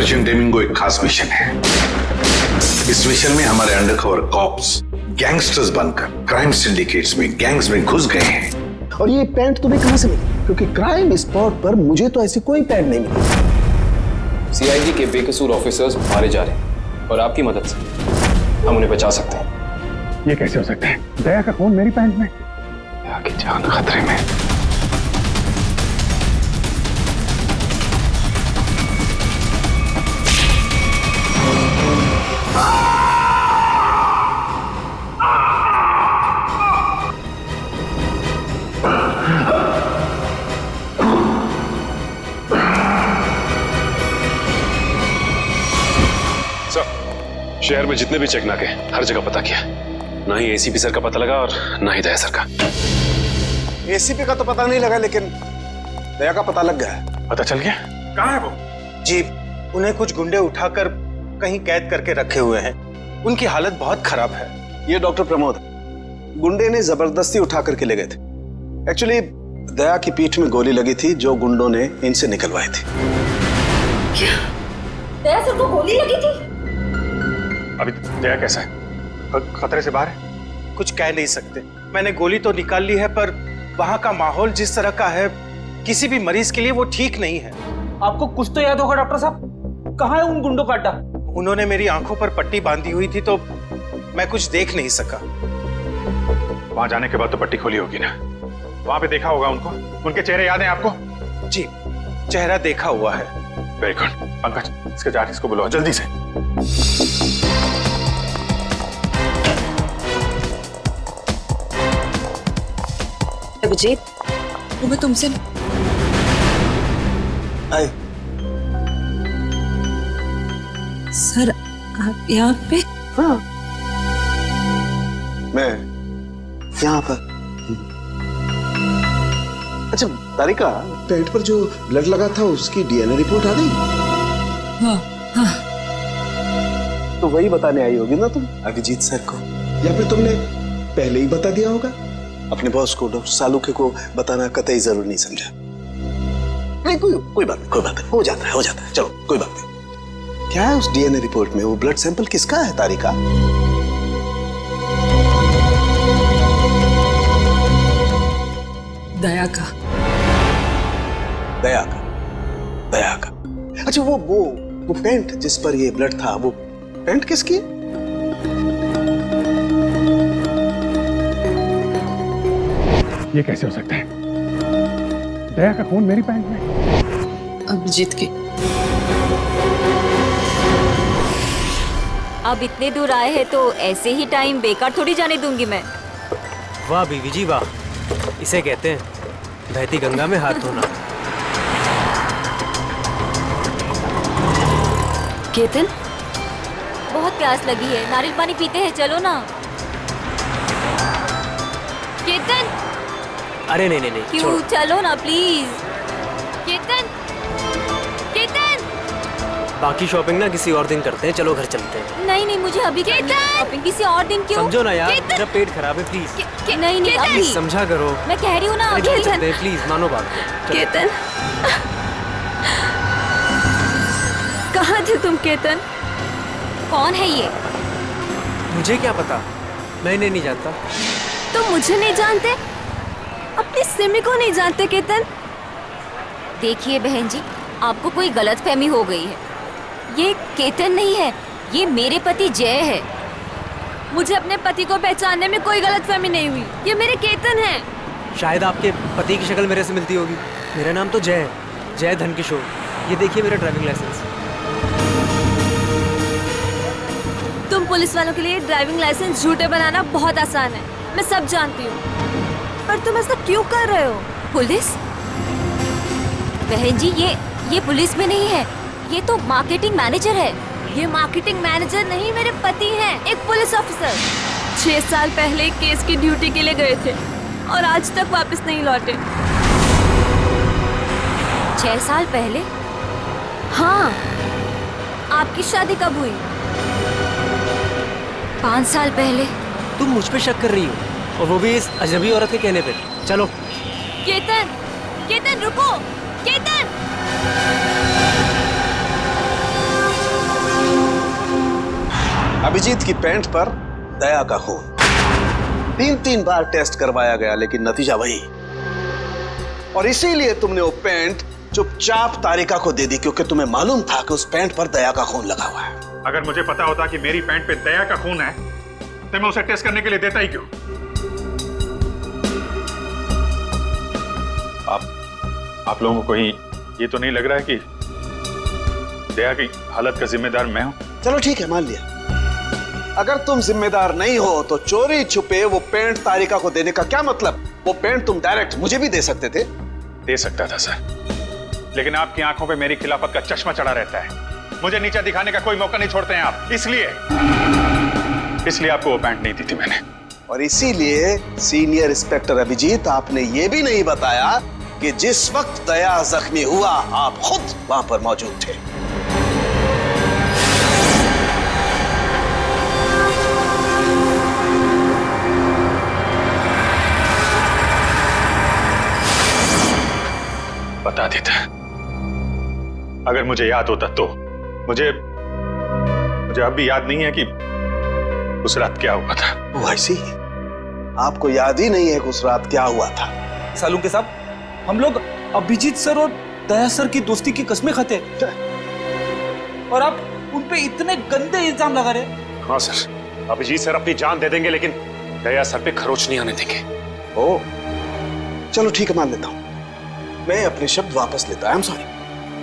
Operation डेमिंगो एक खास mission है। इस मिशन में हमारे अंडरकवर कॉप्स गैंगस्टर्स बनकर क्राइम सिंडिकेट्स में, गैंग्स में घुस गए हैं। और ये पैंट तुम्हें कहां से मिली? क्योंकि क्राइम स्पॉट पर मुझे तो ऐसी कोई पैंट नहीं मिली। सीआईडी के बेकसूर ऑफिसर्स मारे जा रहे हैं और आपकी मदद से हम उन्हें बचा सकते हैं। ये कैसे हो सकता है? दया का खून मेरी पैंट में। दया की जान खतरे में। शहर में जितने भी चेक नाके हर जगह पता किया, ना ही एसीपी सर का पता लगा और ना ही दया सर का। एसीपी का तो पता नहीं लगा, लेकिन दया का पता लग गया। पता चल गया? कहाँ है वो? जी, उन्हें कुछ गुंडे उठाकर कहीं कैद करके रखे हुए हैं। उनकी हालत बहुत खराब है। ये डॉक्टर प्रमोद, गुंडे ने जबरदस्ती उठा करके ले गए थे। एक्चुअली दया की पीठ में गोली लगी थी जो गुंडों ने इनसे निकलवाई थी। दया सर को गोली लगी थी? अभी दया कैसा है? खतरे से बाहर है? कुछ कह नहीं सकते। मैंने गोली तो निकाल ली है, पर वहां का माहौल जिस तरह का है, किसी भी मरीज के लिए वो ठीक नहीं है। आपको कुछ तो याद होगा डॉक्टर साहब, कहाँ है उन गुंडों का अड्डा? उन्होंने मेरी आंखों पर पट्टी बांधी हुई थी तो मैं कुछ देख नहीं सका। वहां जाने के बाद तो पट्टी खोली होगी ना? वहां पे देखा होगा उनको? उनके चेहरे याद हैं आपको? जी, चेहरा देखा हुआ है। Very good. पंकज, इसके जाके इसको बुलाओ जल्दी से। अभिजीत, वो मैं तुमसे आए। सर, आप यहाँ पे? हाँ, मैं यहाँ पर। अच्छा तारिका, पेट पर जो ब्लड लगा था उसकी डीएनए रिपोर्ट आ गई? हाँ, हाँ। तो वही बताने आई होगी ना तुम अभिजीत सर को, या फिर तुमने पहले ही बता दिया होगा? अपने बॉस को, डॉक्टर सालुके को बताना कतई जरूरी नहीं समझा? नहीं, कोई बात नहीं, हो जाता है। चलो कोई बात नहीं। क्या है उस डीएनए रिपोर्ट में? वो ब्लड सैंपल किसका है तारिका? दया का। दया का। अच्छा, वो पेंट जिस पर ये ब्लड था, वो पेंट किसकी? ये कैसे हो सकता है? दया का खून मेरी पैंट में। अभिजीत की। अब इतने दूर आए हैं तो ऐसे ही टाइम बेकार थोड़ी जाने दूंगी मैं। वाह बीवी जी वाह, इसे कहते हैं बहती गंगा में हाथ धोना। केतन, बहुत प्यास लगी है, नारियल पानी पीते हैं, चलो ना। केतन, अरे नहीं, क्यों? चलो ना प्लीज। केतन, बाकी शॉपिंग ना किसी और दिन करते हैं, चलो घर चलते हैं। नहीं, मुझे अभी शॉपिंग किसी और दिन। क्यों? समझो ना यार, मेरा पेट खराब है, प्लीज। नहीं अभी समझा करो, मैं कह रही हूँ ना। घर चलते हैं, प्लीज मानो बात। केतन, कहाँ थे तुम केतन? कौन है ये? मुझे क्या पता, मैं इन्हें नहीं जानता। तुम मुझे नहीं जानते? अपनी सिमी को नहीं जानते केतन? देखिए बहन जी, आपको कोई गलतफहमी हो गई है। ये केतन नहीं है, ये मेरे पति जय है। मुझे अपने पति को पहचानने में कोई गलतफहमी नहीं हुई। ये मेरे केतन हैं। शायद आपके पति की शक्ल मेरे से मिलती होगी। मेरा नाम तो जय है, जय धनकिशोर। ये देखिए मेरा ड्राइविंग लाइसेंस। तुम पुलिस वालों के लिए ड्राइविंग लाइसेंस झूठे बनाना बहुत आसान है, मैं सब जानती हूँ। पर तुम ऐसा क्यों कर रहे हो? पुलिस? बहन जी, ये पुलिस में नहीं है, ये तो मार्केटिंग मैनेजर है। ये मार्केटिंग मैनेजर नहीं, मेरे पति हैं, एक पुलिस ऑफिसर। 6 साल पहले केस की ड्यूटी के लिए गए थे और आज तक वापस नहीं लौटे। 6 साल पहले? हाँ। आपकी शादी कब हुई? 5 साल पहले। तुम मुझ पे शक कर रही हो, और वो भी इस अजनबी औरत के कहने पे। चलो। केतन रुको, केतन। अभिजीत की पैंट पर दया का खून। 3 बार टेस्ट करवाया गया लेकिन नतीजा वही। और इसीलिए तुमने वो पैंट चुपचाप तारिका को दे दी, क्योंकि तुम्हें मालूम था कि उस पैंट पर दया का खून लगा हुआ है। अगर मुझे पता होता कि मेरी पैंट पे दया का खून है तो मैं उसे टेस्ट करने के लिए देता ही क्यों? आप लोगों को ही ये तो नहीं लग रहा है कि दया की हालत का जिम्मेदार मैं हूं? चलो ठीक है, मान लिया। अगर तुम जिम्मेदार नहीं हो तो चोरी छुपे वो पैंट तारिका को देने का क्या मतलब? वो पैंट तुम डायरेक्ट मुझे भी दे सकते थे। दे सकता था सर, लेकिन आपकी आंखों पे मेरी खिलाफत का चश्मा चढ़ा रहता है। मुझे नीचा दिखाने का कोई मौका नहीं छोड़ते हैं आप, इसलिए आपको वो पैंट नहीं दी थी मैंने। और इसीलिए सीनियर इंस्पेक्टर अभिजीत, आपने ये भी नहीं बताया कि जिस वक्त दया जख्मी हुआ आप खुद वहां पर मौजूद थे। बता देता, अगर मुझे याद होता तो। मुझे अब भी याद नहीं है कि उस रात क्या हुआ था। वो ऐसी आपको याद ही नहीं है कि उस रात क्या हुआ था? सालुंके साहब, हम लोग अभिजीत सर और दया सर की दोस्ती की कस्में खाते हैं और आप उन पे इतने गंदे इल्जाम लगा रहे। हाँ सर, अभिजीत सर अपनी जान दे देंगे लेकिन दया सर पे खरोच नहीं आने देंगे। ओ, चलो ठीक है, मान लेता हूं। मैं अपने शब्द वापस लेता हूं। I am sorry.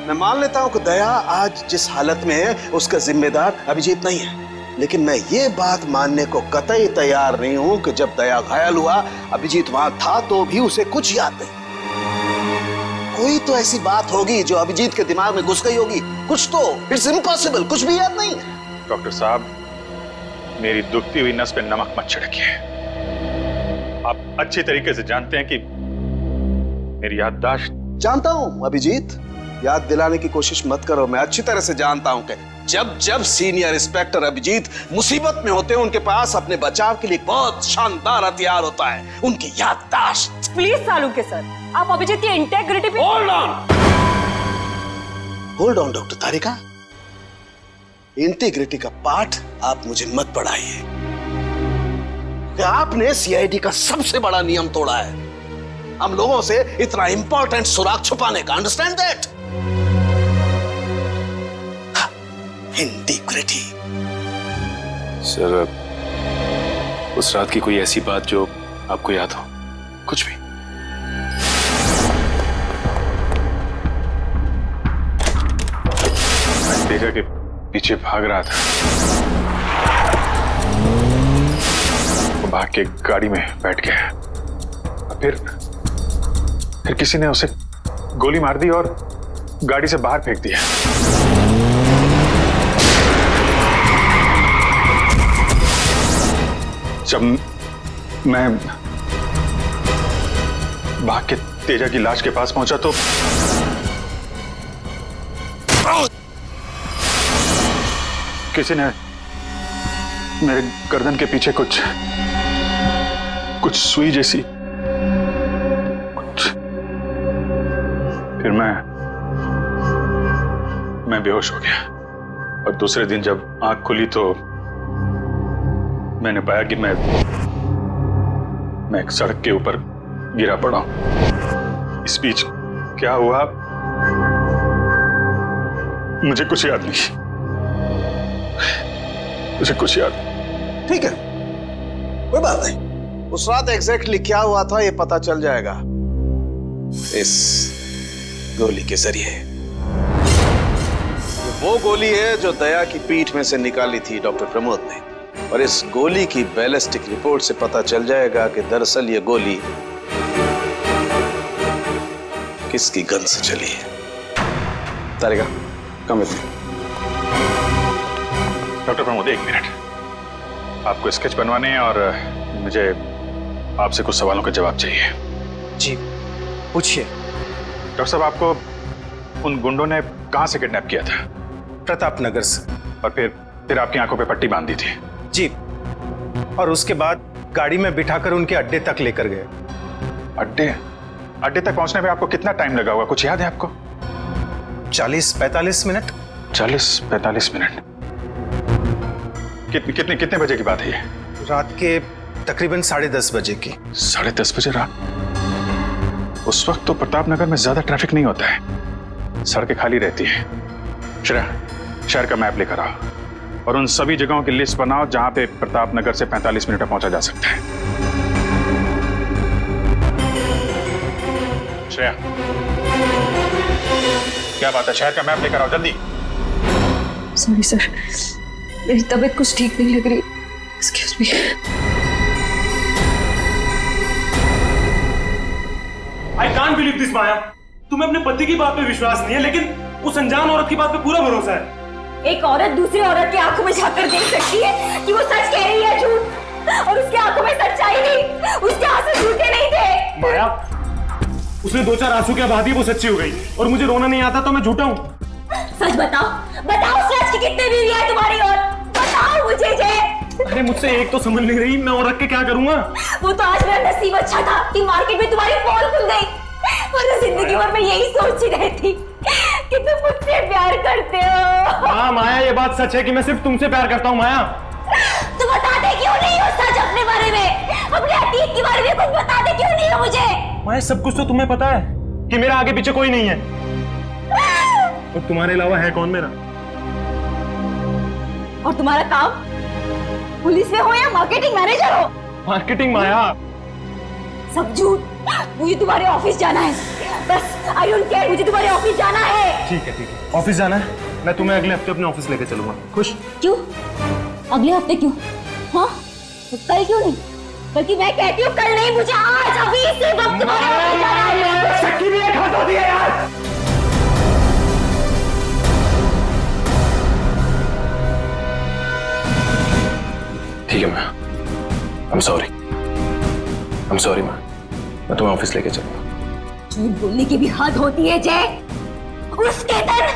मैं मान लेता हूं कि दया आज जिस हालत में है उसका जिम्मेदार अभिजीत नहीं है, लेकिन मैं ये बात मानने को कतई तैयार नहीं हूं कि जब दया घायल हुआ अभिजीत वहां था तो भी उसे कुछ याद नहीं। कोई तो ऐसी बात होगी जो अभिजीत के दिमाग में घुस गई होगी, कुछ तो। इट्स इम्पॉसिबल, कुछ भी याद नहीं। डॉक्टर साहब, मेरी दुखती हुई नस पे नमक मत छिड़किए। आप अच्छी तरीके से जानते हैं कि मेरी याददाश्त। जानता हूं अभिजीत, याद दिलाने की कोशिश मत करो। मैं अच्छी तरह से जानता हूं कि जब सीनियर इंस्पेक्टर अभिजीत मुसीबत में होते हैं उनके पास अपने बचाव के लिए बहुत शानदार हथियार होता है, उनकी याददाश्त। प्लीज सालुंके सर, आप अभिजीत की इंटेग्रिटी पे hold on doctor Tarika. Integrity का पाठ आप मुझे मत पढ़ाइए। आपने सीआईडी का सबसे बड़ा नियम तोड़ा है, हम लोगों से इतना इंपॉर्टेंट सुराग छुपाने का। Understand that? इंटीग्रिटी। सर, उस रात की कोई ऐसी बात जो आपको याद हो? कुछ भी? मैं तेजा के पीछे भाग रहा था, वो भाग के गाड़ी में बैठ गया। फिर किसी ने उसे गोली मार दी और गाड़ी से बाहर फेंक दिया। जब मैं भाग के तेजा की लाश के पास पहुंचा तो किसी ने मेरे गर्दन के पीछे कुछ सुई जैसी फिर मैं बेहोश हो गया। और दूसरे दिन जब आंख खुली तो मैंने पाया कि मैं एक सड़क के ऊपर गिरा पड़ा हूं। इस बीच क्या हुआ मुझे कुछ याद नहीं, मुझे कुछ याद नहीं। ठीक है, कोई बात नहीं। उस रात एग्जैक्टली क्या हुआ था ये पता चल जाएगा इस गोली के जरिए। वो गोली है जो दया की पीठ में से निकाली थी डॉक्टर प्रमोद ने, और इस गोली की बैलिस्टिक रिपोर्ट से पता चल जाएगा कि दरअसल ये गोली किसकी गन से चली है। Tarika, come with me. Doctor Pramod, एक मिनट। आपको स्केच बनवाने हैं और मुझे आपसे कुछ सवालों का जवाब चाहिए। जी, पूछिए। डॉक्टर साहब, आपको उन गुंडों ने कहां से किडनैप किया था? प्रताप नगर से। और फिर आपकी आंखों पे पट्टी बांधी थी? जी, और उसके बाद गाड़ी में बिठाकर उनके अड्डे तक लेकर गए। अड्डे तक पहुंचने में आपको कितना टाइम लगा होगा, कुछ याद है आपको? 40-45 मिनट। 40-45 मिनट। कितने बजे की बात है ये? रात के तकरीबन 10:30 बजे की। 10:30 बजे रात? उस वक्त तो प्रताप नगर में ज्यादा ट्रैफिक नहीं होता है, सड़कें खाली रहती है। श्रेया, शहर का मैप लेकर आओ और उन सभी जगहों की लिस्ट बनाओ जहां पे प्रताप नगर से 45 मिनट में पहुंचा जा सकता है। श्रेया, क्या बात है? शहर का मैप लेकर आओ जल्दी। सॉरी सर, मेरी तबीयत कुछ ठीक नहीं लग रही। Excuse me. I can't believe this Maya. तुम्हें अपने पति की बात पे विश्वास नहीं है, लेकिन उस अनजान औरत की बात पे पूरा भरोसा है। एक औरत दूसरी औरत की आंखों में झांककर देख सकती है कि वो सच कह रही है झूठ, और उसकी आंखों में सच्चाई नहीं, उसके आंसू झूठे नहीं थे। माया, उसने 2-4 आंसू क्या बहा दी, वो सच्ची हो गई, और मुझे रोना नहीं आता तो मैं झूठा हूँ। सच बताओ, बताओ सच की कितने बीवी है तुम्हारी, और बताओ मुझे जे। अरे मुझसे एक तो समझ नहीं रही, मैं और रख के क्या करूंगा? वो तो आज मेरा नसीब अच्छा था कि मार्केट में तुम्हारी पोल खुल गई, वरना जिंदगी भर मैं यही सोचती रहती कि तुम मुझसे प्यार करते हो। हाँ माया, ये बात सच है कि मैं सिर्फ तुमसे प्यार करता हूँ। माया, तुम बताते क्यों नहीं हो सच अपने बारे में, अपने अतीत के बारे में कुछ बताते क्यों नहीं हो मुझे? माया, सब कुछ तो तुम्हें पता है कि मेरा आगे पीछे कोई नहीं है, और तुम्हारे अलावा है कौन मेरा? और तुम्हारा काम पुलिस में हो या मार्केटिंग मैनेजर हो? मार्केटिंग? माया, सब झूठ। मुझे तुम्हारे ऑफिस जाना है, बस आई डोंट केयर, मुझे तुम्हारे ऑफिस जाना है। ठीक है, ऑफिस जाना है, मैं तुम्हें अगले हफ्ते अपने ऑफिस लेके चलूंगा। खुश? क्यों अगले हफ्ते क्यों? हाँ, कल क्यों नहीं? बल्कि मैं कहती हूँ कल नहीं, मुझे आज अभी इसी वक्त तुम्हारे ऑफिस जाना है। शक्की भी एक हाथ होती है यार। ठीक है मैं, I'm sorry मैं तुम्हें ऑफिस लेके चलूंगा। झूठ बोलने की भी हद होती है जय। उस केतन,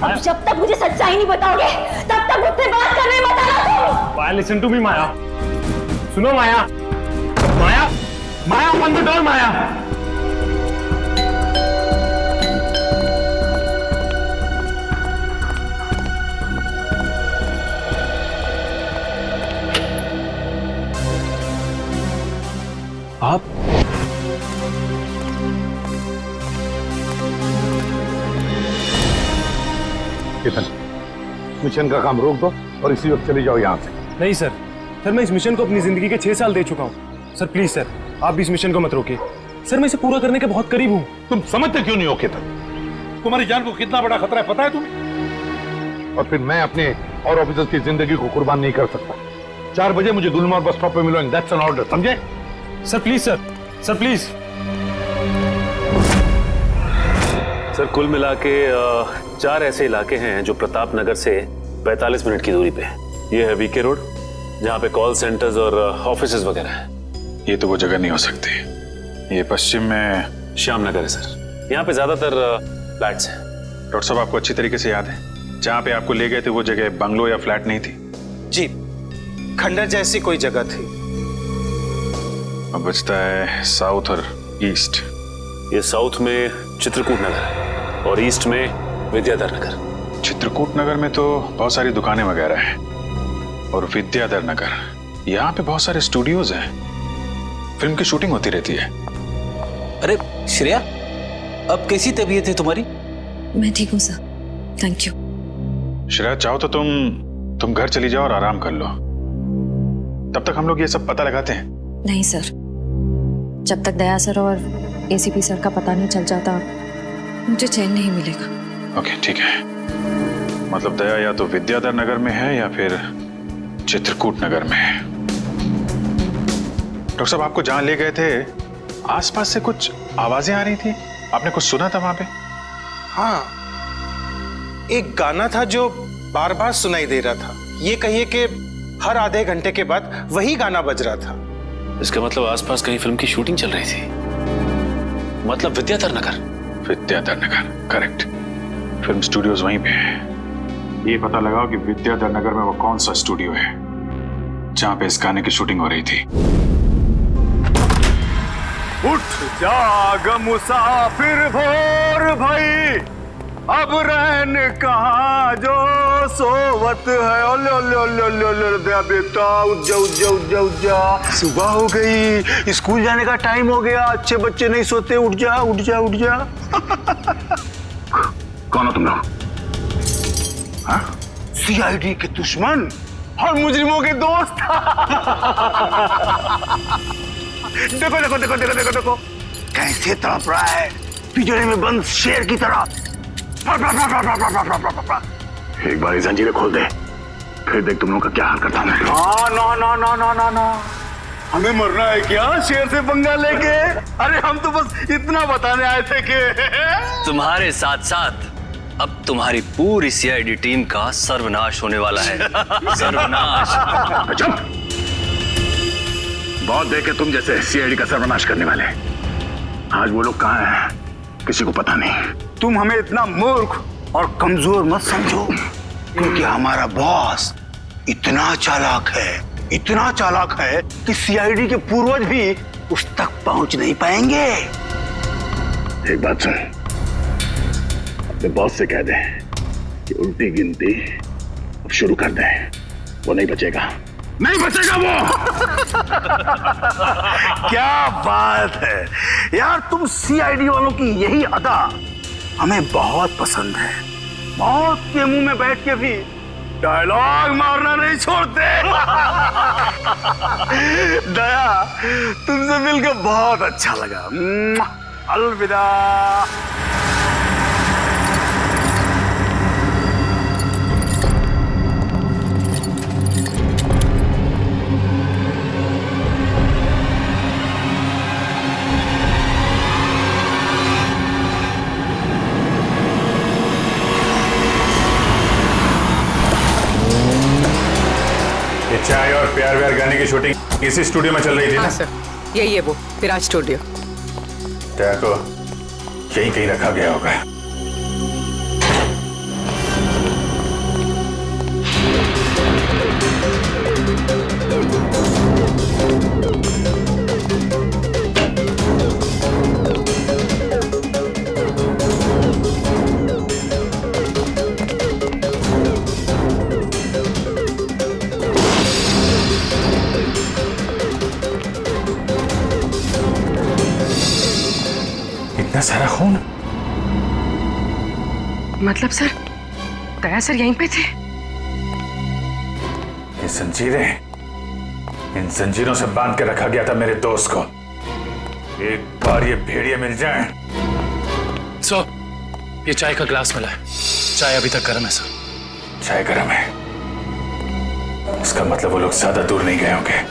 अब जब तक मुझे सच्चाई नहीं बताओगे तब तक मुझसे बात करने मत आना तुम। माया, लिसन टू मी माया, सुनो माया, माया, माया, ओपन द डोर माया। आप केतन, मिशन का काम रोक दो और इसी वक्त चले जाओ यहाँ से। नहीं सर, मैं इस मिशन को अपनी जिंदगी के 6 साल दे चुका हूँ। सर प्लीज सर, आप भी इस मिशन को मत रोकिए। सर मैं इसे पूरा करने के बहुत करीब हूँ। तुम समझते क्यों नहीं हो केतन? तुम्हारी जान को कितना बड़ा खतरा है पता है तुम्हें? और फिर मैं अपने और ऑफिसर्स की जिंदगी को कुर्बान नहीं कर सकता। 4 बजे मुझे गुलमोहर बस स्टॉप पे मिलो, एंड दैट्स एन ऑर्डर, समझे? Sir please sir please. Sir कुल मिला के 4 ऐसे इलाके हैं जो प्रताप नगर से 45 मिनट की दूरी पे है। ये है वीके रोड, जहाँ पे कॉल सेंटर्स और ऑफिसेज वगैरह हैं। ये तो वो जगह नहीं हो सकती। ये पश्चिम में श्याम नगर है सर, यहाँ पे ज्यादातर फ्लैट्स हैं। डॉक्टर साहब, आपको अच्छी तरीके से याद है जहाँ पे आपको ले गए थे वो जगह बंगलो या फ्लैट नहीं थी? जी, खंडर जैसी कोई जगह थी। अब बचता है साउथ और ईस्ट। ये साउथ में चित्रकूट नगर है और ईस्ट में विद्याधर नगर। चित्रकूट नगर में तो बहुत सारी दुकानें वगैरह हैं, और विद्याधर नगर यहाँ पे बहुत सारे स्टूडियोज हैं, फिल्म की शूटिंग होती रहती है। अरे श्रेया, अब कैसी तबीयत है तुम्हारी? मैं ठीक हूँ सर, थैंक यू। श्रेया, चाहो तो तुम घर चली जाओ और आराम कर लो, तब तक हम लोग ये सब पता लगाते हैं। नहीं सर, जब तक दया सर और एसीपी सर का पता नहीं चल जाता मुझे चैन नहीं मिलेगा। ओके ठीक है, मतलब दया या तो विद्याधर नगर में है या फिर चित्रकूट नगर में है। डॉक्टर साहब, आपको जहां ले गए थे आसपास से कुछ आवाजें आ रही थी, आपने कुछ सुना था वहां पे? हाँ, एक गाना था जो बार बार सुनाई दे रहा था। ये कहिए कि हर आधे घंटे के बाद वही गाना बज रहा था। इसका मतलब आसपास कहीं फिल्म की शूटिंग चल रही थी, मतलब Vidyadhar Nagar. Vidyadhar Nagar, correct. Film studios वहीं पे है। ये पता लगाओ कि विद्याधर नगर में वो कौन सा स्टूडियो है जहां पे इस गाने की शूटिंग हो रही थी। उठ जाग मुसाफिर भोर भई, अब रहन कहाँ जो सोवत है। ओले ओले ओले ओले ओले दया बेटा, उठ जा उठ जा उठ जा उठ जा। सुबह हो गई, स्कूल जाने का टाइम हो गया। अच्छे बच्चे नहीं सोते, उठ जा उठ जा उठ जा। कौन हो तुम लोग? सीआईडी के दुश्मन और मुजरिमों के दोस्त। देखो देखो देखो देखो देखो देखो कैसे तड़प रहा है पिंजरे में बंद शेर की तरह। एक बार जंजीरें खोल दे, फिर देख तुम लोगों का क्या हाल करता हूं मैं। ना ना ना ना ना ना, हमें मरना है क्या शेर से पंगा लेके? अरे हम तो बस इतना बताने आए थे कि तुम्हारे साथ साथ अब तुम्हारी पूरी सीआईडी टीम का सर्वनाश होने वाला है। सर्वनाश। चुप! बहुत देखे तुम जैसे सीआईडी का सर्वनाश करने वाले। आज वो लोग कहाँ हैं किसी को पता नहीं। तुम हमें इतना मूर्ख और कमजोर मत समझो, क्योंकि हमारा बॉस इतना चालाक है कि सीआईडी के पूर्वज भी उस तक पहुंच नहीं पाएंगे। एक बात सुन, अपने बॉस से कह दे कि उल्टी गिनती अब शुरू कर दे। वो नहीं बचेगा, नहीं बचेगा वो। क्या बात है यार, तुम सीआईडी वालों की यही अदा हमें बहुत पसंद है। मौत के मुंह में बैठ के भी डायलॉग मारना नहीं छोड़ते। दया, तुमसे मिलकर बहुत अच्छा लगा। अलविदा। चाय और प्यार व्यार गाने की शूटिंग इसी स्टूडियो में चल रही थी ना? सर, यही है वो विराज स्टूडियो। टैग को यहीं कहीं रखा गया होगा। इतना सारा खून? मतलब सर, दया सर यहीं पे थे? ये जंजीरें, इन जंजीरों से बांध के रखा गया था मेरे दोस्त को। एक बार ये भेड़िए मिल जाए। सर, ये चाय का ग्लास मिला है। चाय अभी तक गर्म है सर। चाय गर्म है, इसका मतलब वो लोग ज्यादा दूर नहीं गए होंगे।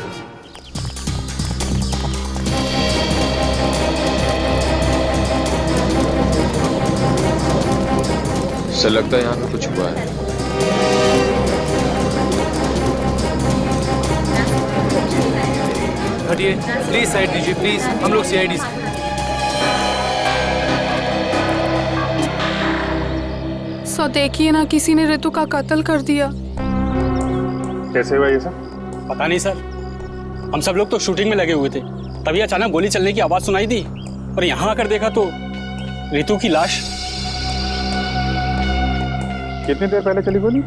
सर लगता है यहाँ पे कुछ हुआ है। हटिए प्लीज, साइड दीजिए प्लीज। हम लोग सीआईडी से। सो देखिए ना, किसी ने ऋतु का कत्ल कर दिया। कैसे हुआ ये सब? पता नहीं सर, हम सब लोग तो शूटिंग में लगे हुए थे, तभी अचानक गोली चलने की आवाज सुनाई दी और यहाँ आकर देखा तो ऋतु की लाश। कितनी देर पहले चली गोली?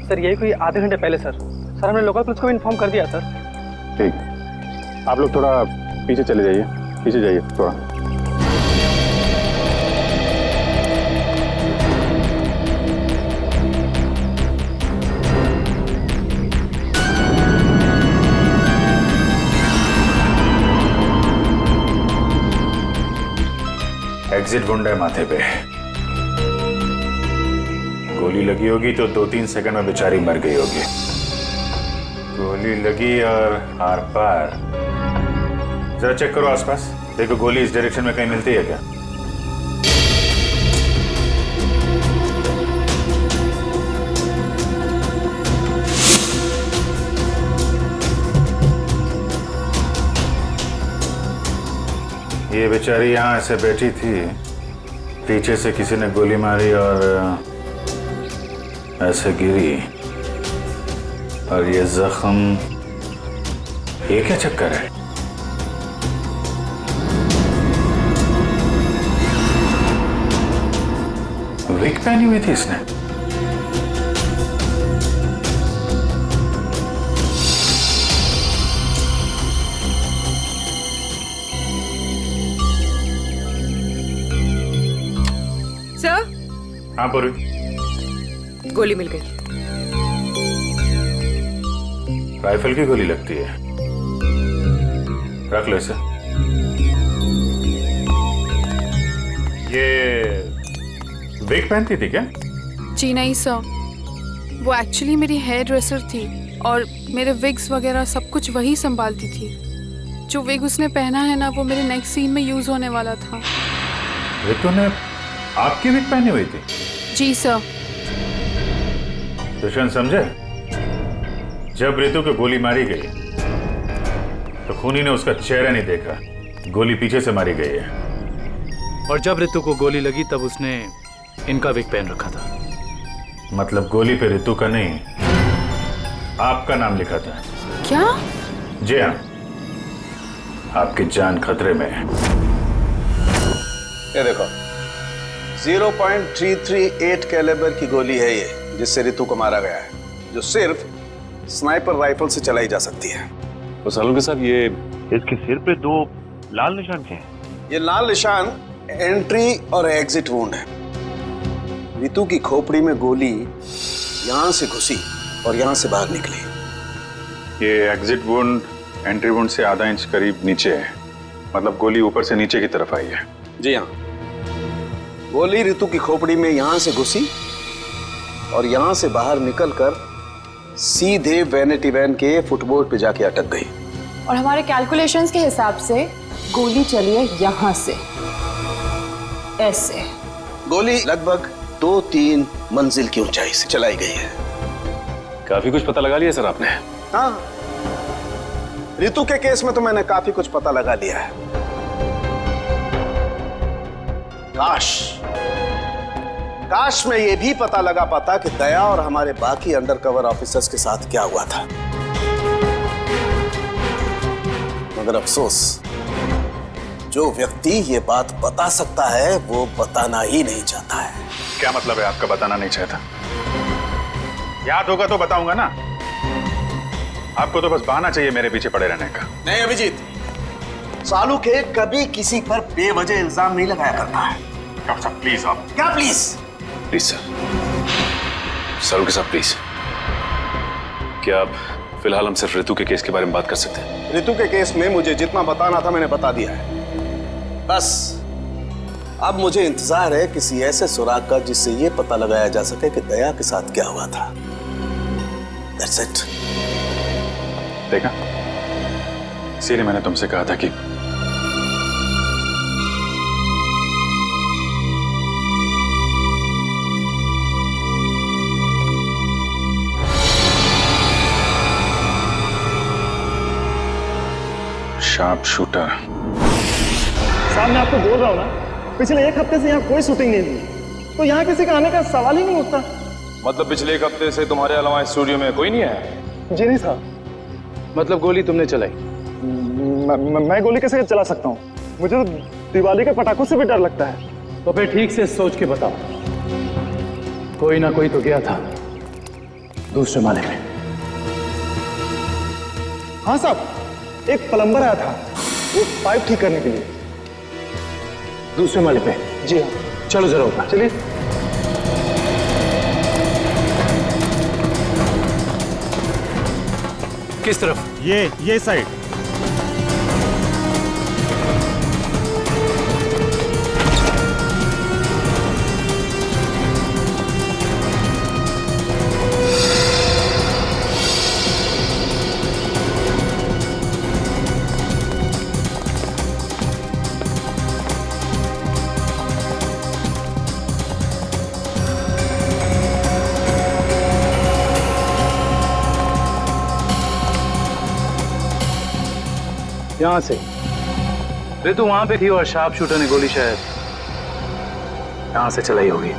सर यही कोई आधे घंटे पहले सर। सर हमने लोकल पुलिस को इन्फॉर्म कर दिया सर। ठीक, आप लोग थोड़ा पीछे चले जाइए, पीछे जाइए थोड़ा। एग्जिट गुंडा माथे पे। गोली लगी होगी तो 2-3 सेकंड में बेचारी मर गई होगी। गोली लगी और आर पार। जरा चेक करो आसपास, देखो गोली इस डायरेक्शन में कहीं मिलती है क्या? ये बेचारी यहाँ ऐसे बैठी थी, पीछे से किसी ने गोली मारी और ऐसे गिरी, और ये जख्म। ये क्या चक्कर है? विग पहनी हुई थी इसने। हाँ पूरी। गोली मिल गई। राइफल की गोली लगती है, रख लो इसे। ये विग पहनती थी क्या? जी नहीं सर, वो एक्चुअली मेरी हेयर ड्रेसर थी और मेरे विग्स वगैरह सब कुछ वही संभालती थी। जो विग उसने पहना है ना, वो मेरे नेक्स्ट सीन में यूज होने वाला था। रितु ने आपकी विग पहनी हुई थी? जी सर। दुष्यंत समझे, जब रितु को गोली मारी गई तो खूनी ने उसका चेहरा नहीं देखा, गोली पीछे से मारी गई है। और जब रितु को गोली लगी तब उसने इनका विग पहन रखा था। मतलब गोली पे रितु का नहीं, आपका नाम लिखा था। क्या? जी हाँ, आपकी जान खतरे में है। ये देखो, 0.338 कैलिबर की गोली है ये, जिससे रितु को मारा गया है, जो सिर्फ स्नाइपर राइफल से चलाई जा सकती है। तो सालू के साथ ये इसके सिर पे 2 लाल निशान क्या हैं? ये लाल निशान एंट्री और एग्जिट वुंड है। रितु की खोपड़ी में गोली यहां से घुसी और यहां से बाहर निकली। ये एग्जिट वुंड एंट्री वुंड से आधा इंच करीब नीचे है, मतलब गोली ऊपर से नीचे की तरफ आई है। जी हाँ, गोली रितु की खोपड़ी में यहां से घुसी और यहां से बाहर निकलकर सीधे वैनिटी वैन के फुटबोर्ड पे जाके अटक गई। और हमारे कैलकुलेशंस के हिसाब से गोली चली है यहां से, ऐसे। गोली लगभग 2-3 मंजिल की ऊंचाई से चलाई गई है। काफी कुछ पता लगा लिया सर आपने? हाँ, रितु के केस में तो मैंने काफी कुछ पता लगा लिया है। काश मैं ये भी पता लगा पाता कि दया और हमारे बाकी अंडरकवर ऑफिसर्स के साथ क्या हुआ था, मगर अफसोस, जो व्यक्ति ये बात बता सकता है वो बताना ही नहीं चाहता है। क्या मतलब है आपका बताना नहीं चाहता? याद होगा तो बताऊंगा ना। आपको तो बस बहाना चाहिए मेरे पीछे पड़े रहने का। नहीं अभिजीत, सालू के कभी किसी पर बेवजह इल्जाम नहीं लगाया करता है। डॉक्टर साहब प्लीज। आप क्या प्लीज? प्लीज सर, सालू के साथ प्लीज। क्या आप फिलहाल हम सिर्फ रितु के केस के बारे में बात कर सकते हैं? रितु के केस में मुझे जितना बताना था मैंने बता दिया है। बस अब मुझे इंतजार है किसी ऐसे सुराग का जिससे ये पता लगाया जा सके कि दया के साथ क्या हुआ था। That's it. देखा, इसीलिए मैंने तुमसे कहा था कि शार्प शूटर। साहब मैं आपको बोल रहा हूँ ना, पिछले 1 हफ्ते से यहाँ कोई शूटिंग नहीं हुई, तो यहाँ किसी का आने का सवाल ही नहीं उठता। मतलब पिछले 1 हफ्ते से तुम्हारे अलावा स्टूडियो में कोई नहीं है? जी नहीं साहब। मतलब गोली तुमने चलाई? मैं गोली कैसे चला सकता हूँ? मुझे तो दिवाली के पटाखों से भी डर लगता है। तो फिर ठीक से सोच के बताओ, कोई ना कोई तो गया था दूसरे माले में। हाँ साहब, एक प्लम्बर आया था वो पाइप ठीक करने के लिए। दूसरे माले पे? जी हाँ। चलो जरा ऊपर चलिए। किस तरफ? ये साइड। यहां से रितु वहां पे थी और शार्प शूटर ने गोली शायद यहां से चलाई होगी।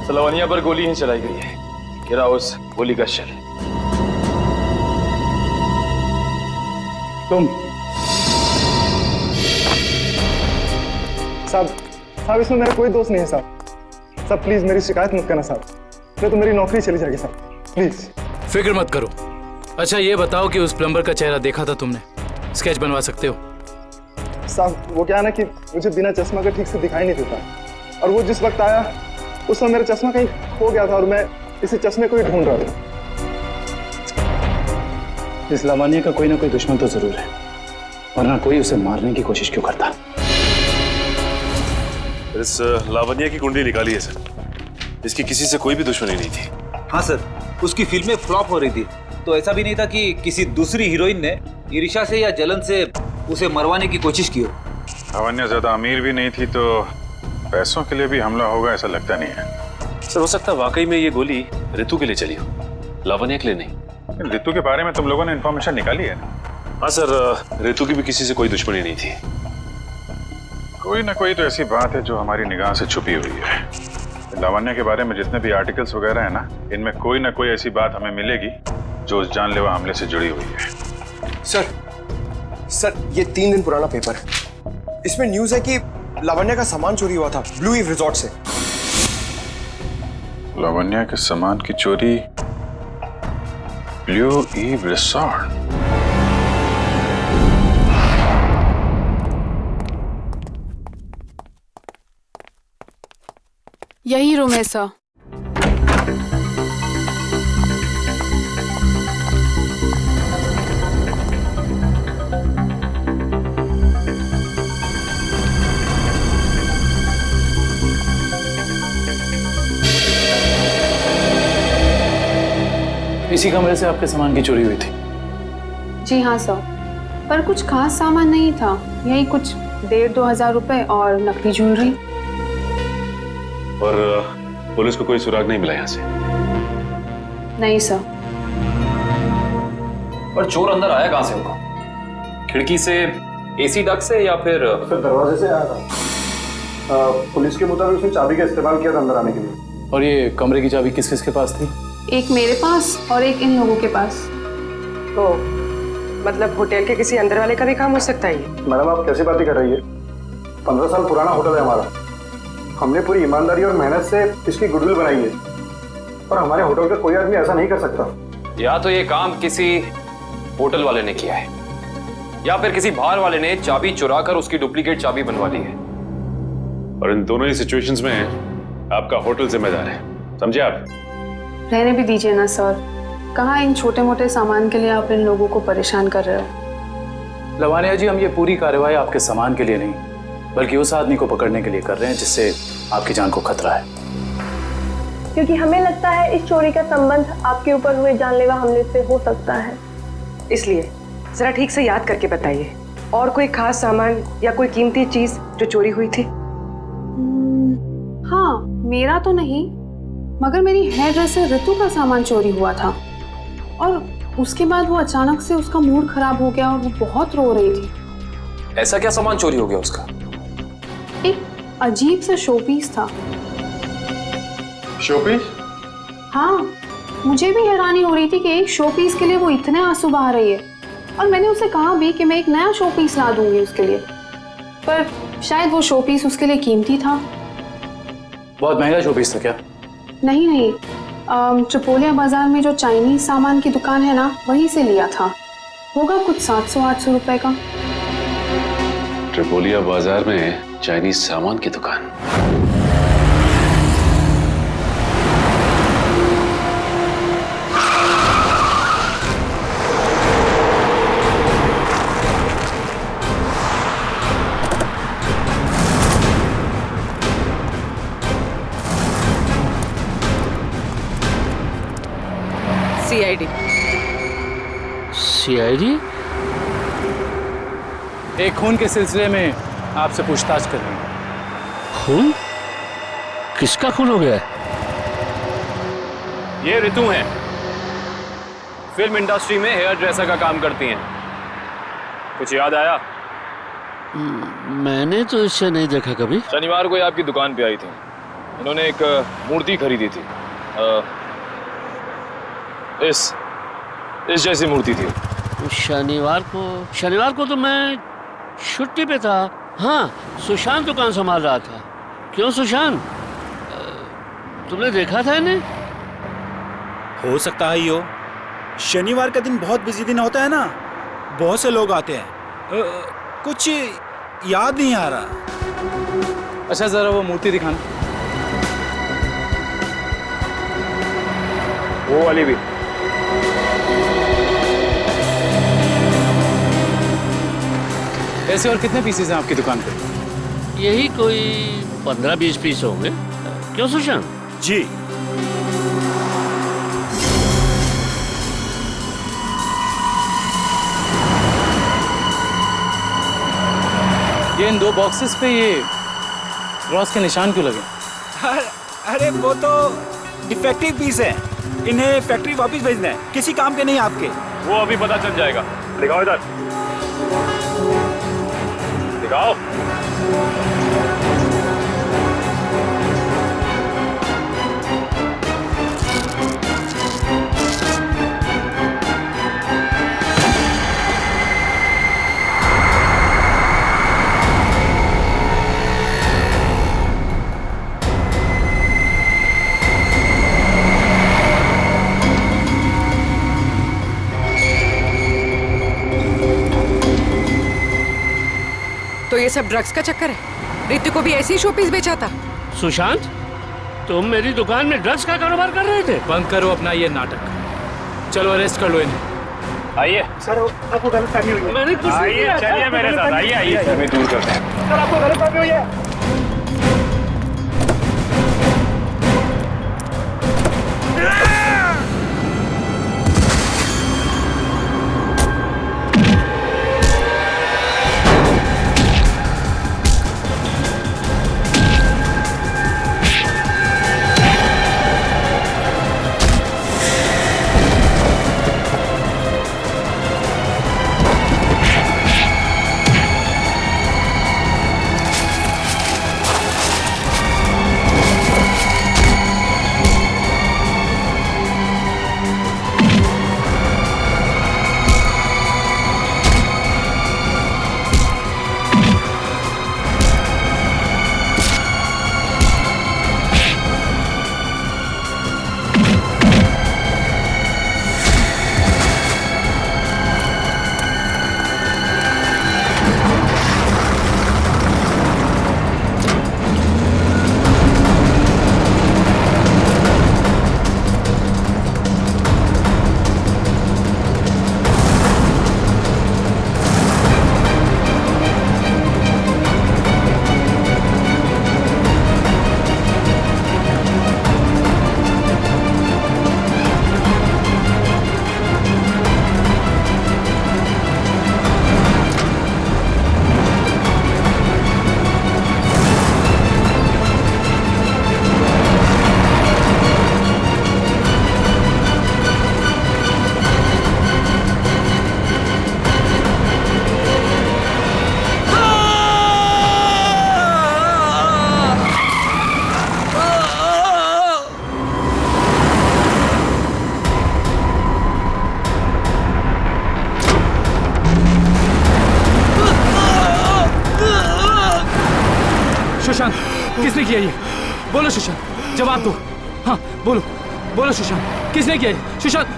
सलवानिया पर गोली ही चलाई गई है, गिरा उस गोली का शेल। तुम साहब साहब इसमें मेरा कोई दोस्त नहीं है साहब। साहब प्लीज मेरी शिकायत मत करना साहब, नहीं तो मेरी नौकरी चली जाएगी साहब, प्लीज। फिक्र मत करो। अच्छा ये बताओ कि उस प्लम्बर का चेहरा देखा था तुमने? स्केच बनवा सकते हो? साहब वो क्या है ना कि मुझे बिना चश्मा का ठीक से दिखाई नहीं देता, और वो जिस वक्त आया उस समय मेरा चश्मा कहीं खो गया था और मैं इसी चश्मे को ही ढूंढ रहा था। इस लावण्य का कोई ना कोई दुश्मन तो जरूर है, वरना कोई उसे मारने की कोशिश क्यों करता? इस लावण्य की कुंडली निकाली है सर। इसकी किसी से कोई भी दुश्मनी नहीं थी। हाँ सर, उसकी फिल्में फ्लॉप हो रही थी, तो ऐसा भी नहीं था कि किसी दूसरी हीरोइन ने ईर्ष्या से या जलन से उसे मरवाने की कोशिश की हो। लावण्य ज्यादा अमीर भी नहीं थी, तो पैसों के लिए भी हमला होगा ऐसा लगता नहीं है। सर हो सकता है वाकई में ये गोली ऋतु के लिए चली हो, लावण्य के लिए नहीं। ऋतु के बारे में तुम लोगों ने इन्फॉर्मेशन निकाली है ना? हाँ सर, ऋतु की भी किसी से कोई दुश्मनी नहीं थी। कोई ना कोई तो ऐसी बात है जो हमारी निगाह से छुपी हुई है। लावण्य के बारे में जितने भी आर्टिकल्स वगैरह है ना, इनमें कोई ना कोई ऐसी बात हमें मिलेगी जो उस जानलेवा हमले से जुड़ी हुई है। सर ये 3 दिन पुराना पेपर है। इसमें न्यूज़ है कि लावण्य का सामान चोरी हुआ था ब्लू ईव रिजॉर्ट से। लावण्य के सामान की चोरी ब्लू ईव रिसॉर्ट? यही रूम है सर। इसी कमरे से आपके सामान की चोरी हुई थी? जी हाँ सर, पर कुछ खास सामान नहीं था, यही कुछ 1,500-2 हज़ार रुपए और नकली ज्वेलरी। और पुलिस को कोई सुराग नहीं मिला यहाँ से? नहीं सर। पर चोर अंदर आया कहाँ से होगा? खिड़की से, एसी डक्ट से, या फिर दरवाजे से आया था। पुलिस के मुताबिक उसने चाबी का इस्तेमाल किया था अंदर आने के लिए। और ये कमरे की चाबी किस किस के पास थी? एक मेरे पास और एक इन लोगों के पास। तो मतलब होटल के किसी अंदर वाले का भी काम हो सकता है ये? मैडम आप कैसी बातें कर रही है? 15 साल पुराना होटल है हमारा। हमने पूरी ईमानदारी और मेहनत से इसकी गुडविल बनाई है, और हमारे होटल का कोई आदमी ऐसा नहीं कर सकता। या तो ये काम किसी होटल वाले ने किया है, या फिर किसी बाहर वाले ने चाबी चुरा कर उसकी डुप्लीकेट चाबी बनवा ली है। और इन दोनों ही सिचुएशंस में आपका होटल जिम्मेदार है, समझे आप? रहने भी दीजिए ना सर, कहाँ इन छोटे मोटे सामान के लिए आप इन लोगों को परेशान कर रहे हो? लावण्य जी, हम ये पूरी कार्रवाई आपके सामान के लिए नहीं, बल्कि उस आदमी को पकड़ने के लिए कर रहे हैं जिससे आपकी जान को खतरा है। क्योंकि हमें लगता है इस चोरी का संबंध आपके ऊपर हुए जानलेवा हमले से हो सकता है। इसलिए जरा ठीक से याद करके बताइए, और कोई खास सामान या कोई कीमती चीज जो चोरी हुई थी? हाँ, मेरा तो नहीं, मगर मेरी हेयर ड्रेसर ऋतु का सामान चोरी हुआ था, और उसके बाद वो अचानक से उसका मूड खराब हो गया और वो बहुत रो रही थी। ऐसा क्या सामान चोरी हो गया उसका? एक अजीब सा शोपीस था। शोपीस? हाँ, मुझे भी हैरानी हो रही थी कि एक शोपीस के लिए वो इतने आंसू बहा रही है, और मैंने उसे कहा भी कि मैं एक नया शोपीस ला दूंगी उसके लिए, पर शायद वो शोपीस उसके लिए कीमती था। बहुत महंगा शोपीस था क्या? नहीं, चपोलिया बाजार में जो चाइनीज सामान की दुकान है ना, वहीं से लिया था। होगा कुछ 700-800 रुपए का। ट्रिपोलिया बाजार में चाइनीज सामान की दुकान? सीआईडी? एक खून के सिलसिले में आपसे पूछताछ कर रहे हैं। खून? किसका खून हो गया है? ये ऋतु हैं, फिल्म इंडस्ट्री में हेयर ड्रेसर का काम करती हैं। कुछ याद आया? मैंने तो इसे नहीं देखा कभी। शनिवार को ये आपकी दुकान पे आई थी, इन्होंने एक मूर्ति खरीदी थी। इस जैसी मूर्ति थी। शनिवार को तो मैं छुट्टी पे था। हाँ, सुशांत दुकान संभाल रहा था। क्यों सुशांत, तुमने देखा था इन्हें? हो सकता है यो, शनिवार का दिन बहुत बिजी दिन होता है ना, बहुत से लोग आते हैं। कुछ याद नहीं आ रहा। अच्छा जरा वो मूर्ति दिखाना। वो वाली भी। ऐसे और कितने पीसेस हैं आपकी दुकान पे? यही कोई 15-20 पीस होंगे। क्यों सुशांत? जी। ये इन 2 बॉक्सेस पे ये क्रॉस के निशान क्यों लगे? अरे वो तो डिफेक्टिव पीस है, इन्हें फैक्ट्री वापस भेजना है, किसी काम के नहीं आपके। वो अभी पता चल जाएगा। दिखाओ इधर, दिखाओ। तो ये सब ड्रग्स का चक्कर है? रितु को भी ऐसे ही शोपीस बेचा था? सुशांत, तुम मेरी दुकान में ड्रग्स का कारोबार कर रहे थे? बंद करो अपना ये नाटक, चलो अरेस्ट कर लो इन्हें। आइए सर, आपको गलतफहमी हुई है। मैंने कुछ नहीं आइए, किया। चलिए मेरे साथ, आइए आइए, हमें दूर करते हैं। सर, आपको गलतफहमी हुई है। सुशांत, किसने किया ये? बोलो सुशांत, जवाब दो। हाँ बोलो, बोलो सुशांत, किसने किया ये? Sushant,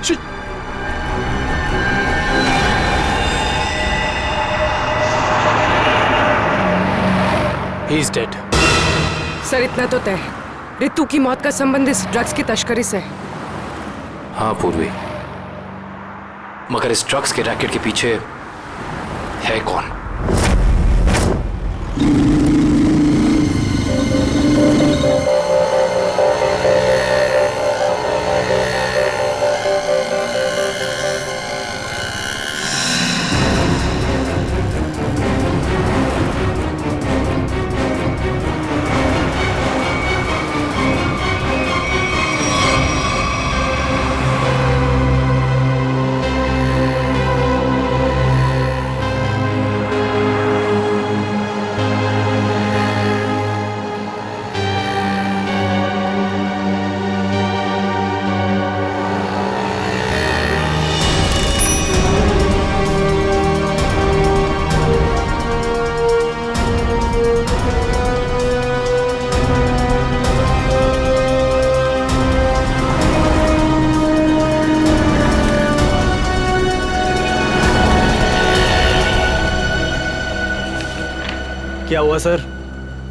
He is dead. Sir इतना तो तय है, रितु की मौत का संबंध इस ड्रग्स की तस्करी से है। हाँ पूर्वी, मगर इस ड्रग्स के रैकेट के पीछे है कौन? क्या हुआ सर,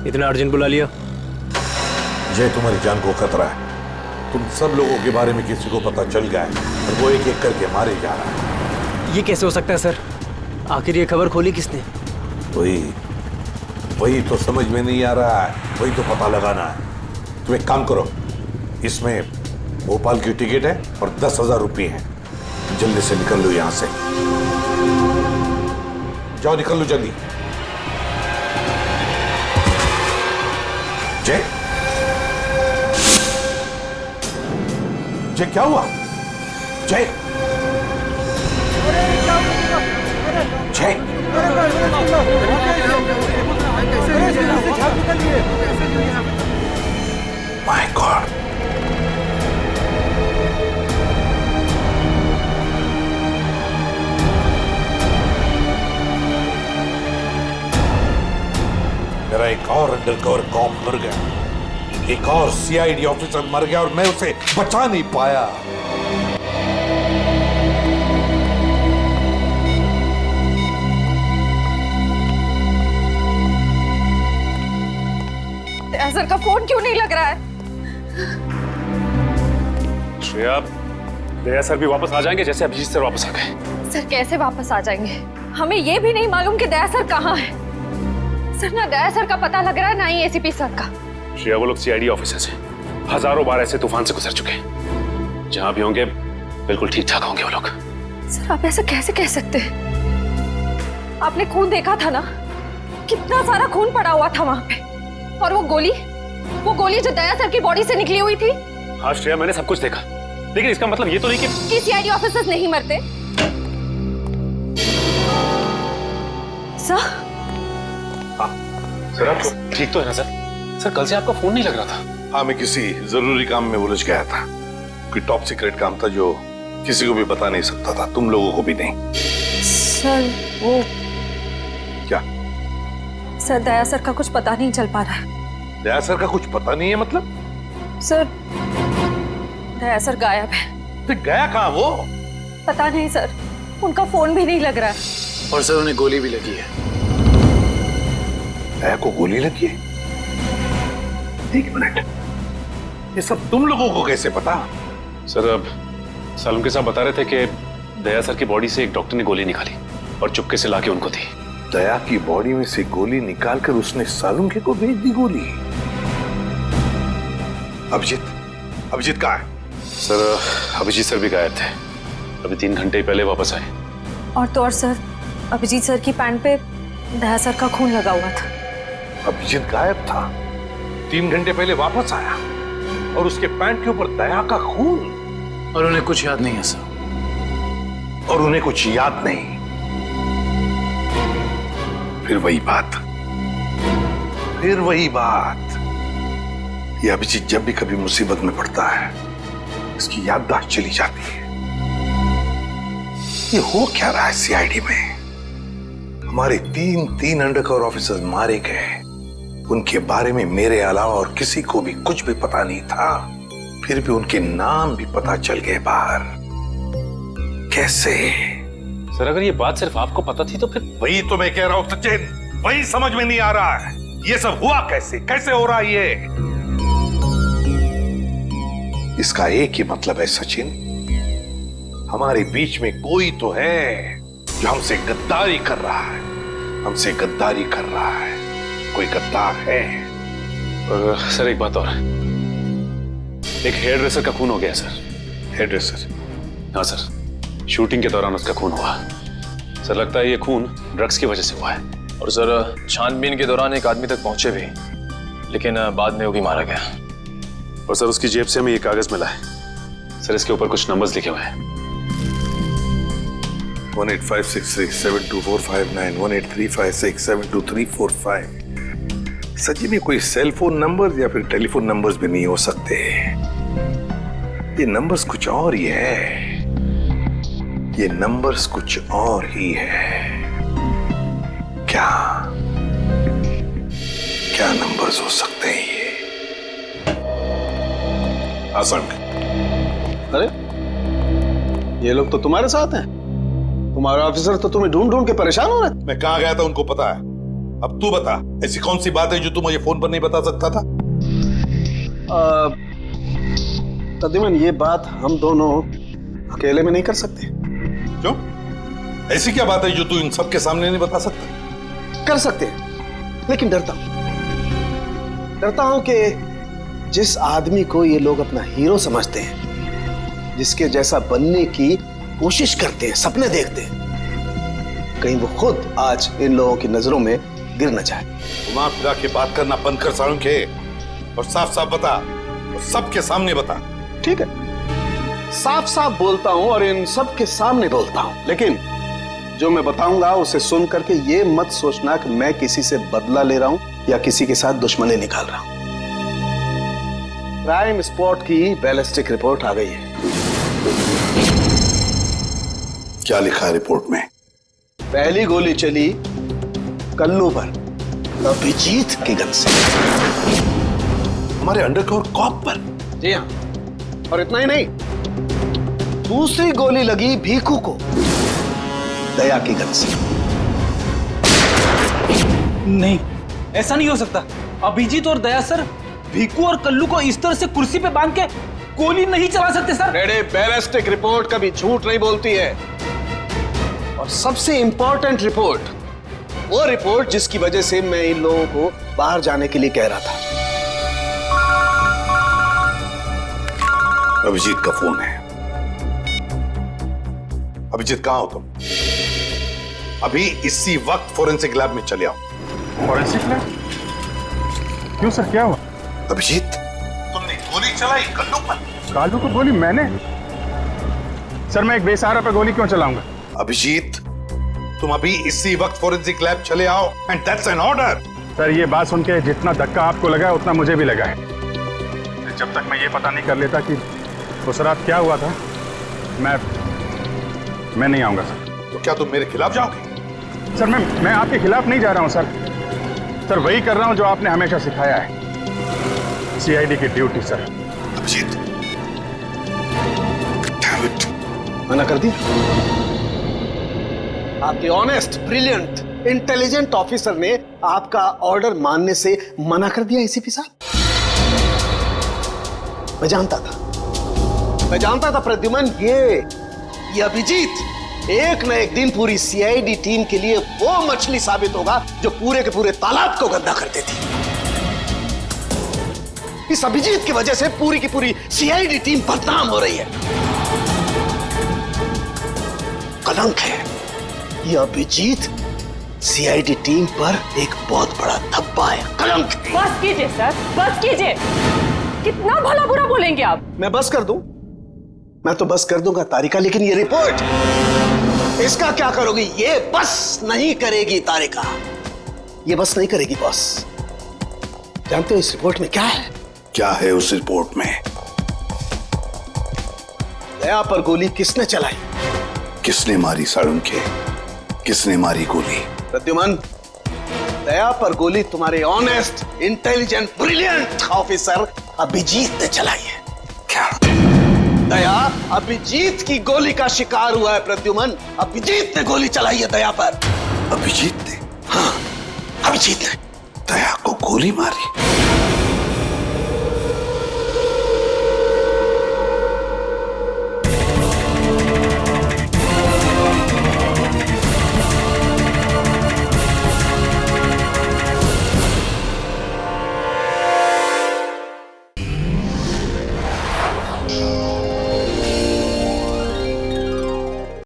इतना अर्जेंट बुला लिया? जय, तुम्हारी जान को खतरा है। तुम सब लोगों के बारे में किसी को पता चल गया है और वो एक एक करके मारे जा रहा है। ये कैसे हो सकता है सर? आखिर ये खबर खोली किसने? वही तो समझ में नहीं आ रहा है, वही तो पता लगाना है। तुम एक काम करो, इसमें भोपाल की टिकट है और 10,000 रुपये है। जल्दी से निकल लो यहां से, जाओ निकल लो जल्दी। जय, जय क्या हुआ? जय, जय, माय गॉड, मेरा एक और अंडरकवर कॉप मर गया, एक और सीआईडी ऑफिसर मर गया और मैं उसे बचा नहीं पाया। सर का फोन क्यों नहीं लग रहा है? श्रेया, दया सर भी वापस आ जाएंगे जैसे अभिजीत सर वापस आ गए। सर कैसे वापस आ जाएंगे? हमें ये भी नहीं मालूम कि दया सर कहाँ है। सर ना दया सर का पता लग रहा है ना ही एसीपी सर का। श्रेया, वो लोग सीआईडी ऑफिसर्स हैं, हजारों बार ऐसे तूफान से गुजर चुके हैं। जहां भी होंगे बिल्कुल ठीक ठाक होंगे वो लोग। सर आप ऐसा कैसे कह सकते हैं? आपने खून देखा था ना, कितना सारा खून पड़ा हुआ था वहां पे। और वो गोली जो दया सर की बॉडी से निकली हुई थी। हाँ श्रेया, मैंने सब कुछ देखा, लेकिन इसका मतलब ये तो नहीं कि सीआईडी ऑफिसर्स नहीं मरते। सर, सर आप ठीक तो है ना सर? सर कल से आपका फोन नहीं लग रहा था। हाँ, मैं किसी जरूरी काम में उलझ गया था। कोई टॉप सीक्रेट काम था जो किसी को भी बता नहीं सकता था, तुम लोगों को भी नहीं। सर वो क्या? सर दया सर का कुछ पता नहीं चल पा रहा है। दया सर का कुछ पता नहीं है मतलब? सर दया सर गायब है। तो गया कहाँ वो? पता नहीं सर, उनका फोन भी नहीं लग रहा है। और सर उन्हें गोली भी लगी है। दया को गोली लगी है? एक मिनट, ये सब तुम लोगों को कैसे पता? सर अब सालुम के साहब बता रहे थे कि दया सर की बॉडी से एक डॉक्टर ने गोली निकाली और चुपके से लाके उनको दी। दया की बॉडी में से गोली निकालकर उसने सालुंखे को भेज दी गोली। अभिजीत कहाँ है? सर अभिजीत सर भी गायब थे, अभी 3 घंटे पहले वापस आए। और तो और सर, अभिजीत सर की पैंट पे दया सर का खून लगा हुआ था। अभिजीत गायब था, 3 घंटे पहले वापस आया और उसके पैंट के ऊपर दया का खून। और उन्हें कुछ याद नहीं है सर। और उन्हें कुछ याद नहीं। फिर वही बात। ये अभिजीत जब भी कभी मुसीबत में पड़ता है, इसकी याददाश्त चली जाती है। ये हो क्या रहा है सीआईडी में? हमारे 3 अंडरकवर ऑफिसर्स मारे गए, उनके बारे में मेरे अलावा और किसी को भी कुछ भी पता नहीं था, फिर भी उनके नाम भी पता चल गए बाहर। कैसे? सर अगर ये बात सिर्फ आपको पता थी तो फिर? वही तो मैं कह रहा हूं सचिन, वही समझ में नहीं आ रहा है। ये सब हुआ कैसे हो रहा है ये? इसका एक ही मतलब है सचिन, हमारे बीच में कोई तो है जो हमसे गद्दारी कर रहा है। कोई गद्दार है। और सर एक बात और, एक हेयर ड्रेसर का खून हो गया सर। Hairdresser? हाँ सर, शूटिंग के दौरान उसका खून हुआ। सर लगता है ये खून ड्रग्स की वजह से हुआ है। और सर छानबीन के दौरान एक आदमी तक पहुंचे भी, लेकिन बाद में वो भी मारा गया। और सर उसकी जेब से हमें ये कागज मिला है सर, इसके ऊपर कुछ नंबर्स लिखे हुए हैं। 185637245 18356722345। सच में कोई सेल फोन नंबर या फिर टेलीफोन नंबर्स भी नहीं हो सकते। ये नंबर्स कुछ और ही है। ये नंबर्स कुछ और ही है। क्या नंबर्स हो सकते हैं ये? आसंग, अरे ये लोग तो तुम्हारे साथ हैं। तुम्हारे ऑफिसर तो तुम्हें ढूंढ ढूंढ के परेशान हो रहे। मैं कहां गया था उनको पता है। अब तू बता, ऐसी कौन सी बात है जो तू मुझे फोन पर नहीं बता सकता था? प्रद्युमन, ये बात हम दोनों अकेले में नहीं कर सकते। क्यों? ऐसी क्या बात है जो तू इन सबके सामने नहीं बता सकता? कर सकते हैं, लेकिन डरता हूं कि जिस आदमी को ये लोग अपना हीरो समझते हैं, जिसके जैसा बनने की कोशिश करते हैं, सपने देखते हैं, कहीं वो खुद आज इन लोगों की नजरों में गिर न जाए। घुमा फिरा के बात करना बंद कर साळुंखे और साफ साफ बता, और सबके सामने बता। ठीक है, साफ साफ बोलता हूं और इन सब के सामने बोलता हूं, लेकिन जो मैं बताऊंगा उसे सुन करके ये मत सोचना कि मैं किसी से बदला ले रहा हूं या किसी के साथ दुश्मनी निकाल रहा हूं। क्राइम स्पॉट की बैलिस्टिक रिपोर्ट आ गई है। क्या लिखा है रिपोर्ट में? पहली गोली चली कल्लू पर, अभिजीत की गन से। हमारे अंडरकवर कॉप पर? जी हाँ, और इतना ही नहीं, दूसरी गोली लगी भीखू को, दया की गन से। नहीं, ऐसा नहीं हो सकता। अभिजीत और दया सर भीकू और कल्लू को इस तरह से कुर्सी पे बांध के गोली नहीं चला सकते सर। रेडे, बैलिस्टिक रिपोर्ट कभी झूठ नहीं बोलती है। और सबसे इंपॉर्टेंट रिपोर्ट, वो रिपोर्ट जिसकी वजह से मैं इन लोगों को बाहर जाने के लिए कह रहा था। अभिजीत का फोन है। अभिजीत, कहां हो तुम? अभी इसी वक्त फोरेंसिक लैब में चले आओ। Forensic lab? क्यों सर, क्या हुआ? अभिजीत, तुमने गोली चलाई कल्लू पर। कालू को गोली मैंने? सर, मैं एक बेसहारा पर गोली क्यों चलाऊंगा? अभिजीत, तुम अभी इसी वक्त फोरेंसिक लैब चले आओ, and that's an order. Sir, ये बात सुन के जितना धक्का आपको लगा है उतना मुझे भी लगा है। जब तक मैं ये पता नहीं कर लेता कि उस रात क्या हुआ था, मैं नहीं आऊंगा सर। तो क्या तुम मेरे खिलाफ जाओगे? सर, मैं आपके खिलाफ नहीं जा रहा हूं सर, वही कर रहा हूं जो आपने हमेशा सिखाया है, सीआईडी की ड्यूटी सर। अभिजीत, मना कर दी। आपके ऑनेस्ट, ब्रिलियंट, इंटेलिजेंट ऑफिसर ने आपका ऑर्डर मानने से मना कर दिया एसीपी साहब। मैं जानता था प्रद्युमन, ये अभिजीत एक न एक दिन पूरी सीआईडी टीम के लिए वो मछली साबित होगा जो पूरे के पूरे तालाब को गंदा कर देती। इस अभिजीत की वजह से पूरी की पूरी सीआईडी टीम बदनाम हो रही है। कलंक है ये अभिजीत, सीआईडी टीम पर एक बहुत बड़ा धब्बा है, कलंक। बस कीजिए सर, बस कीजिए। कितना भला बुरा बोलेंगे आप? मैं बस कर दूं? मैं तो बस कर दूंगा तारिका, लेकिन ये रिपोर्ट, इसका क्या करोगी? ये बस नहीं करेगी तारिका, ये बस नहीं करेगी बॉस। जानते हो इस रिपोर्ट में क्या है? क्या है उस रिपोर्ट में? दया पर गोली किसने चलाई? किसने मारी साळुंखे? किसने मारी गोली? प्रद्युमन, दया पर गोली तुम्हारे honest, intelligent, brilliant officer Abhijeet ने चलाई है। क्या? दया अभिजीत की गोली का शिकार हुआ है प्रद्युमन। अभिजीत ने गोली चलाई है दया पर। अभिजीत ने? हाँ, अभिजीत ने दया को गोली मारी।